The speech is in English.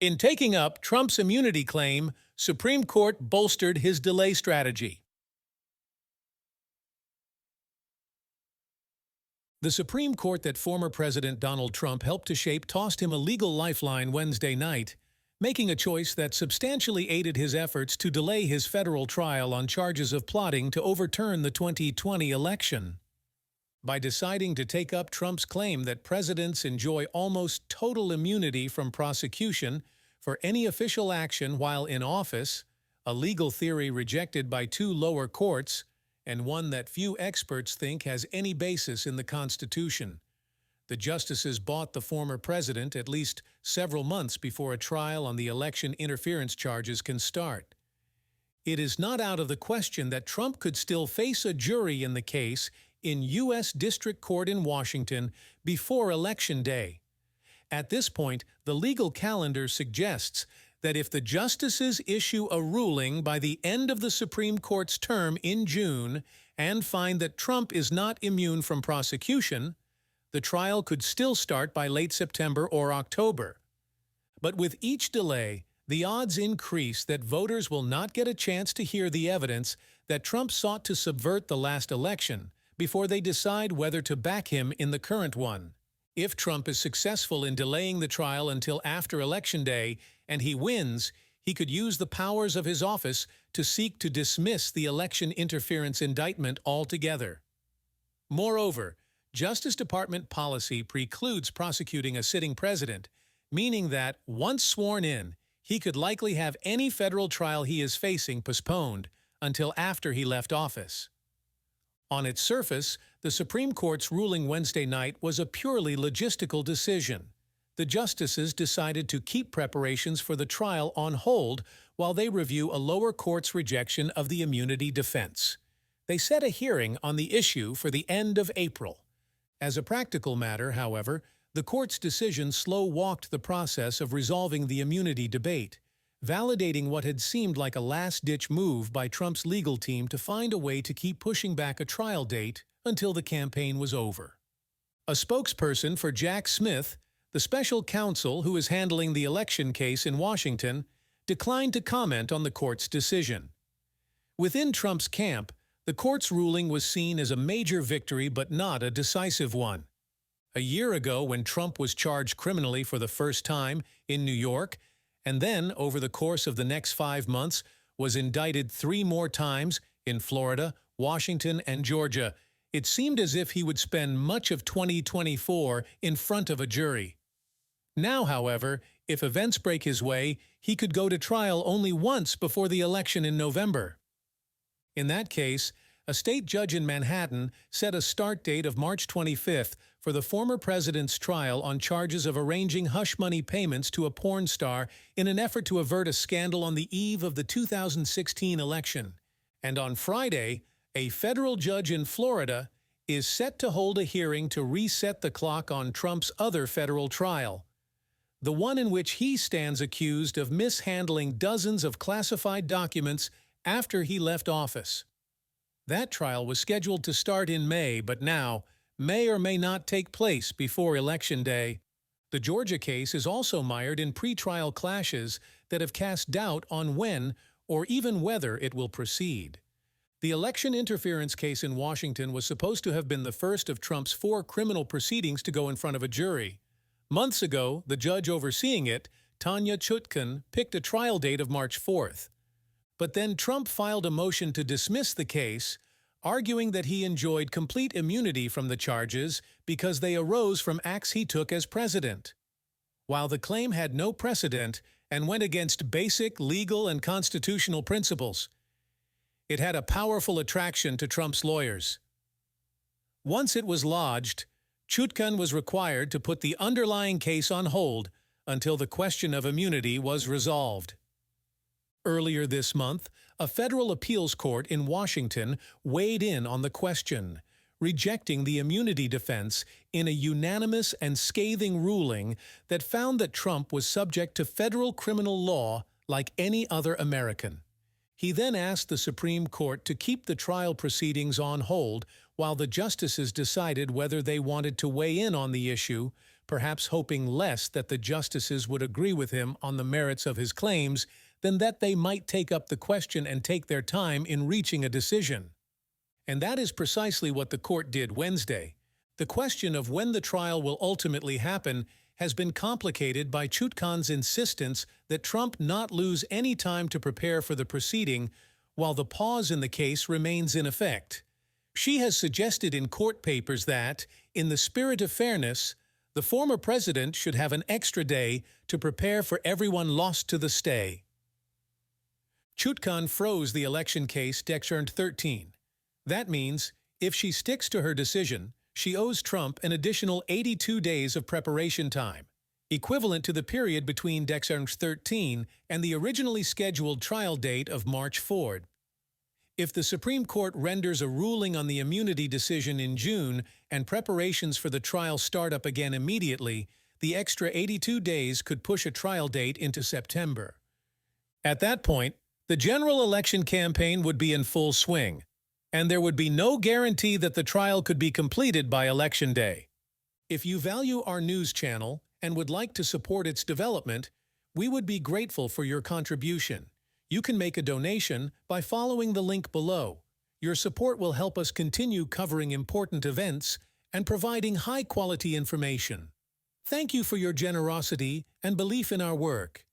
In taking up Trump's immunity claim, Supreme Court bolstered his delay strategy. The Supreme Court that former President Donald Trump helped to shape tossed him a legal lifeline Wednesday night, making a choice that substantially aided his efforts to delay his federal trial on charges of plotting to overturn the 2020 election. By deciding to take up Trump's claim that presidents enjoy almost total immunity from prosecution for any official action while in office, a legal theory rejected by two lower courts, and one that few experts think has any basis in the Constitution. The justices bought the former president at least several months before a trial on the election interference charges can start. It is not out of the question that Trump could still face a jury in the case in U.S. District Court in Washington before Election Day. At this point, the legal calendar suggests that if the justices issue a ruling by the end of the Supreme Court's term in June and find that Trump is not immune from prosecution, the trial could still start by late September or October. But with each delay, the odds increase that voters will not get a chance to hear the evidence that Trump sought to subvert the last election before they decide whether to back him in the current one. If Trump is successful in delaying the trial until after Election Day and he wins, he could use the powers of his office to seek to dismiss the election interference indictment altogether. Moreover, Justice Department policy precludes prosecuting a sitting president, meaning that, once sworn in, he could likely have any federal trial he is facing postponed until after he left office. On its surface, the Supreme Court's ruling Wednesday night was a purely logistical decision. The justices decided to keep preparations for the trial on hold while they review a lower court's rejection of the immunity defense. They set a hearing on the issue for the end of April. As a practical matter, however, the court's decision slow-walked the process of resolving the immunity debate, validating what had seemed like a last-ditch move by Trump's legal team to find a way to keep pushing back a trial date until the campaign was over. A spokesperson for Jack Smith, the special counsel who is handling the election case in Washington, declined to comment on the court's decision. Within Trump's camp, the court's ruling was seen as a major victory but not a decisive one. A year ago, when Trump was charged criminally for the first time in New York, and then, over the course of the next 5 months, was indicted 3 more times in Florida, Washington, and Georgia, it seemed as if he would spend much of 2024 in front of a jury. Now, however, if events break his way, he could go to trial only once before the election in November. In that case, a state judge in Manhattan set a start date of March 25th for the former president's trial on charges of arranging hush money payments to a porn star in an effort to avert a scandal on the eve of the 2016 election. And on Friday, a federal judge in Florida is set to hold a hearing to reset the clock on Trump's other federal trial, the one in which he stands accused of mishandling dozens of classified documents after he left office. That trial was scheduled to start in May, but now may or may not take place before Election Day. The Georgia case is also mired in pretrial clashes that have cast doubt on when or even whether it will proceed. The election interference case in Washington was supposed to have been the first of Trump's 4 criminal proceedings to go in front of a jury. Months ago, the judge overseeing it, Tanya Chutkan, picked a trial date of March 4th. But then Trump filed a motion to dismiss the case, arguing that he enjoyed complete immunity from the charges because they arose from acts he took as president. While the claim had no precedent and went against basic legal and constitutional principles, it had a powerful attraction to Trump's lawyers. Once it was lodged, Chutkan was required to put the underlying case on hold until the question of immunity was resolved. Earlier this month, a federal appeals court in Washington weighed in on the question, rejecting the immunity defense in a unanimous and scathing ruling that found that Trump was subject to federal criminal law like any other American. He then asked the Supreme Court to keep the trial proceedings on hold while the justices decided whether they wanted to weigh in on the issue, perhaps hoping less that the justices would agree with him on the merits of his claims than that they might take up the question and take their time in reaching a decision. And that is precisely what the court did Wednesday. The question of when the trial will ultimately happen has been complicated by Chutkan's insistence that Trump not lose any time to prepare for the proceeding while the pause in the case remains in effect. She has suggested in court papers that, in the spirit of fairness, the former president should have an extra day to prepare for everyone lost to the stay. Chutkan froze the election case Bolstered 13. That means, if she sticks to her decision, she owes Trump an additional 82 days of preparation time, equivalent to the period between Bolstered 13 and the originally scheduled trial date of March 4. If the Supreme Court renders a ruling on the immunity decision in June and preparations for the trial start up again immediately, the extra 82 days could push a trial date into September. At that point, the general election campaign would be in full swing, and there would be no guarantee that the trial could be completed by Election Day. If you value our news channel and would like to support its development, we would be grateful for your contribution. You can make a donation by following the link below. Your support will help us continue covering important events and providing high-quality information. Thank you for your generosity and belief in our work.